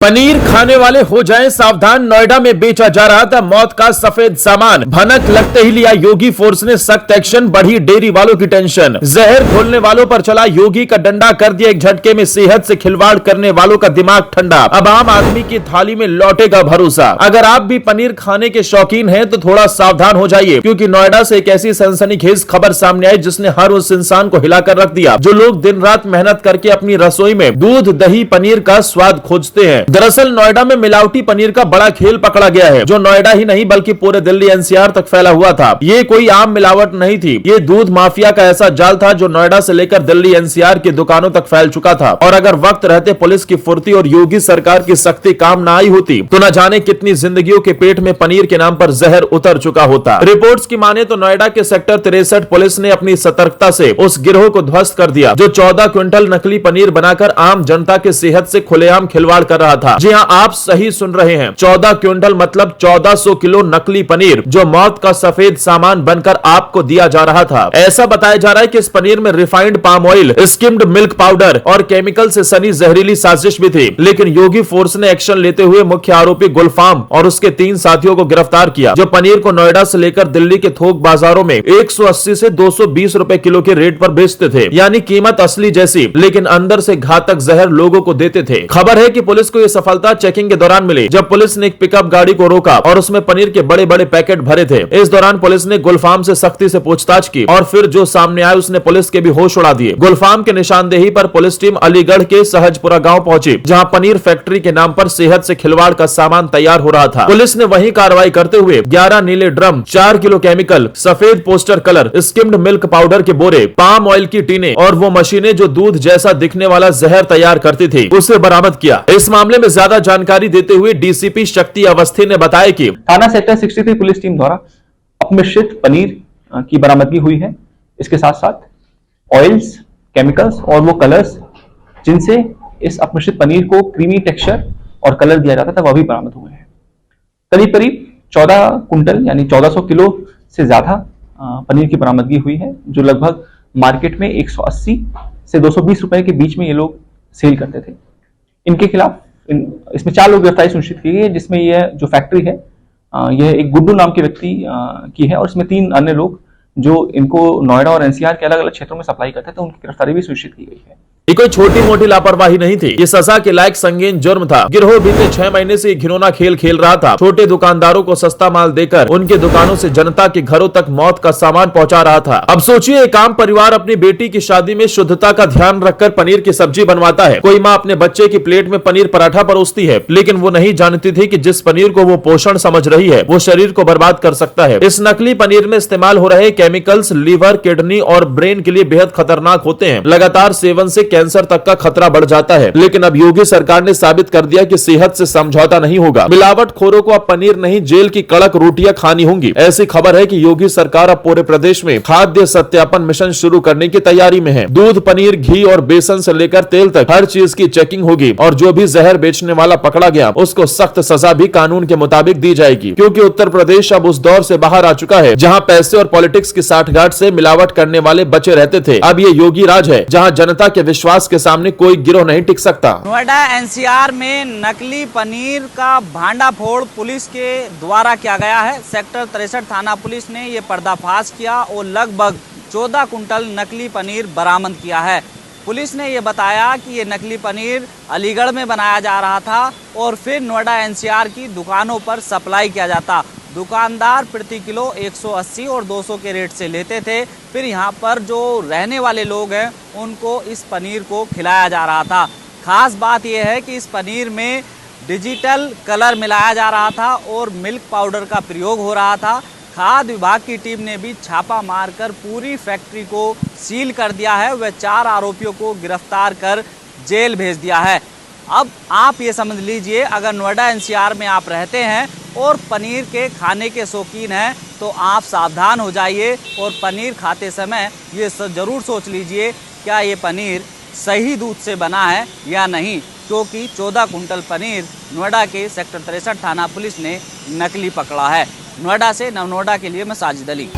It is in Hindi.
पनीर खाने वाले हो जाएं सावधान। नोएडा में बेचा जा रहा था मौत का सफेद सामान। भनक लगते ही लिया योगी फोर्स ने सख्त एक्शन, बढ़ी डेयरी वालों की टेंशन। जहर घोलने वालों पर चला योगी का डंडा, कर दिया एक झटके में सेहत से खिलवाड़ करने वालों का दिमाग ठंडा। अब आम आदमी की थाली में लौटेगा भरोसा। अगर आप भी पनीर खाने के शौकीन हैं तो थोड़ा सावधान हो जाइए, क्योंकि नोएडा से एक ऐसी सनसनीखेज खबर सामने आई जिसने हर उस इंसान को हिलाकर रख दिया जो लोग दिन रात मेहनत करके अपनी रसोई में दूध दही पनीर का स्वाद खोजते हैं। दरअसल नोएडा में मिलावटी पनीर का बड़ा खेल पकड़ा गया है, जो नोएडा ही नहीं बल्कि पूरे दिल्ली एनसीआर तक फैला हुआ था। ये कोई आम मिलावट नहीं थी, ये दूध माफिया का ऐसा जाल था जो नोएडा से लेकर दिल्ली एनसीआर की दुकानों तक फैल चुका था। और अगर वक्त रहते पुलिस की फुर्ती और योगी सरकार की सख्ती काम न आई होती तो न जाने कितनी जिंदगियों के पेट में पनीर के नाम पर जहर उतर चुका होता। रिपोर्ट्स की माने तो नोएडा के सेक्टर 63 पुलिस ने अपनी सतर्कता से उस गिरोह को ध्वस्त कर दिया जो 14 क्विंटल नकली पनीर बनाकर आम जनता के सेहत से खुलेआम खिलवाड़ कर रहा था। जी हाँ, आप सही सुन रहे हैं, 14 क्विंटल मतलब 1400 किलो नकली पनीर जो मौत का सफेद सामान बनकर आपको दिया जा रहा था। ऐसा बताया जा रहा है कि इस पनीर में refined palm oil, skimmed milk powder और केमिकल से सनी जहरीली साजिश भी थी। लेकिन योगी फोर्स ने एक्शन लेते हुए मुख्य आरोपी गुलफाम और उसके 3 साथियों को गिरफ्तार किया, जो पनीर को नोएडा से लेकर दिल्ली के थोक बाजारों में 180 से 220 रुपए किलो के रेट पर बेचते थे। यानी कीमत असली जैसी, लेकिन अंदर से घातक जहर लोगों को देते थे। खबर है कि पुलिस को यह सफलता चेकिंग के दौरान मिली, जब पुलिस ने एक पिकअप गाड़ी को रोका और उसमें पनीर के बड़े बड़े पैकेट भरे थे। इस दौरान पुलिस ने गुलफाम से सख्ती से पूछताछ की और फिर जो सामने आया उसने पुलिस के भी होश उड़ा दिए। गुलफाम के निशानदेही पर पुलिस टीम अलीगढ़ के सहजपुरा गांव पहुंची, जहां पनीर फैक्ट्री के नाम पर सेहत से खिलवाड़ का सामान तैयार हो रहा था। पुलिस ने वहीं कार्रवाई करते हुए 11 नीले ड्रम, 4 किलो केमिकल, सफेद poster colour, skimmed milk powder के बोरे, पाम ऑयल की टीने और वो मशीनें जो दूध जैसा दिखने वाला जहर तैयार करती थी उसे बरामद किया। इस मामले में ज्यादा जानकारी देते हुए डीसीपी शक्ति अवस्थी ने बताया कि थाना सेक्टर 63 पुलिस टीम द्वारा अपमिश्रित पनीर की बरामदगी हुई है। इसके साथ साथ ऑयल्स, केमिकल्स और वो कलर्स जिनसे इस अपमिश्रित पनीर को क्रीमी टेक्सचर और कलर दिया जाता था वह भी बरामद हुए हैं। करीब करीब 14 कुंटल यानी 1400 किलो से ज्यादा पनीर की बरामदगी हुई है, जो लगभग मार्केट में 180 से 220 रुपए के बीच में ये लोग सेल करते थे। इनके खिलाफ इसमें 4 लोग गिरफ्तारी सुनिश्चित की गई है, जिसमें यह जो फैक्ट्री है यह एक गुड्डू नाम के व्यक्ति की है और इसमें 3 अन्य लोग जो इनको नोएडा और एनसीआर के अलग अलग क्षेत्रों में सप्लाई करते थे, तो उनकी गिरफ्तारी भी सुनिश्चित की गई है। ये कोई छोटी मोटी लापरवाही नहीं थी, ये सजा के लायक संगीन जुर्म था। गिरोह बीते 6 महीने से घिनौना खेल खेल रहा था। छोटे दुकानदारों को सस्ता माल देकर उनके दुकानों से जनता के घरों तक मौत का सामान पहुंचा रहा था। अब सोचिए, एक आम परिवार अपनी बेटी की शादी में शुद्धता का ध्यान रखकर पनीर की सब्जी बनवाता है। कोई माँ अपने बच्चे की प्लेट में पनीर पराठा परोसती है, लेकिन वो नहीं जानती थी कि जिस पनीर को वो पोषण समझ रही है वो शरीर को बर्बाद कर सकता है। इस नकली पनीर में इस्तेमाल हो रहे केमिकल्स लीवर, किडनी और ब्रेन के लिए बेहद खतरनाक होते हैं। लगातार सेवन से कैंसर तक का खतरा बढ़ जाता है। लेकिन अब योगी सरकार ने साबित कर दिया कि सेहत से समझौता नहीं होगा। मिलावट खोरों को अब पनीर नहीं, जेल की कड़क रोटियां खानी होंगी। ऐसी खबर है कि योगी सरकार अब पूरे प्रदेश में खाद्य सत्यापन मिशन शुरू करने की तैयारी में है। दूध, पनीर, घी और बेसन से लेकर तेल तक हर चीज की चेकिंग होगी और जो भी जहर बेचने वाला पकड़ा गया उसको सख्त सजा भी कानून के मुताबिक दी जाएगी, क्योंकि उत्तर प्रदेश अब उस दौर से बाहर आ चुका है जहाँ पैसे और पॉलिटिक्स की साठगांठ से मिलावट करने वाले बचे रहते थे। अब ये योगी राज है जहाँ जनता के विश्वास के सामने कोई गिरोह नहीं टिक सकता। नोएडा एनसीआर में नकली पनीर का भांडाफोड़ पुलिस के द्वारा किया गया है। सेक्टर 63 थाना पुलिस ने ये पर्दाफाश किया और लगभग 14 कुंटल नकली पनीर बरामद किया है। पुलिस ने ये बताया कि ये नकली पनीर अलीगढ़ में बनाया जा रहा था और फिर नोएडा एनसीआर की दुकानों पर सप्लाई किया जाता। दुकानदार प्रति किलो 180 और 200 के रेट से लेते थे। फिर यहाँ पर जो रहने वाले लोग हैं उनको इस पनीर को खिलाया जा रहा था। खास बात यह है कि इस पनीर में डिजिटल कलर मिलाया जा रहा था और मिल्क पाउडर का प्रयोग हो रहा था। खाद्य विभाग की टीम ने भी छापा मारकर पूरी फैक्ट्री को सील कर दिया है। वह 4 आरोपियों को गिरफ्तार कर जेल भेज दिया है। अब आप ये समझ लीजिए, अगर नोएडा एनसीआर में आप रहते हैं और पनीर के खाने के शौकीन हैं तो आप सावधान हो जाइए और पनीर खाते समय ये ज़रूर सोच लीजिए क्या ये पनीर सही दूध से बना है या नहीं, क्योंकि 14 कुंटल पनीर नोएडा के सेक्टर 63 थाना पुलिस ने नकली पकड़ा है। नोएडा से नव नोएडा के लिए मैं साजिद अली।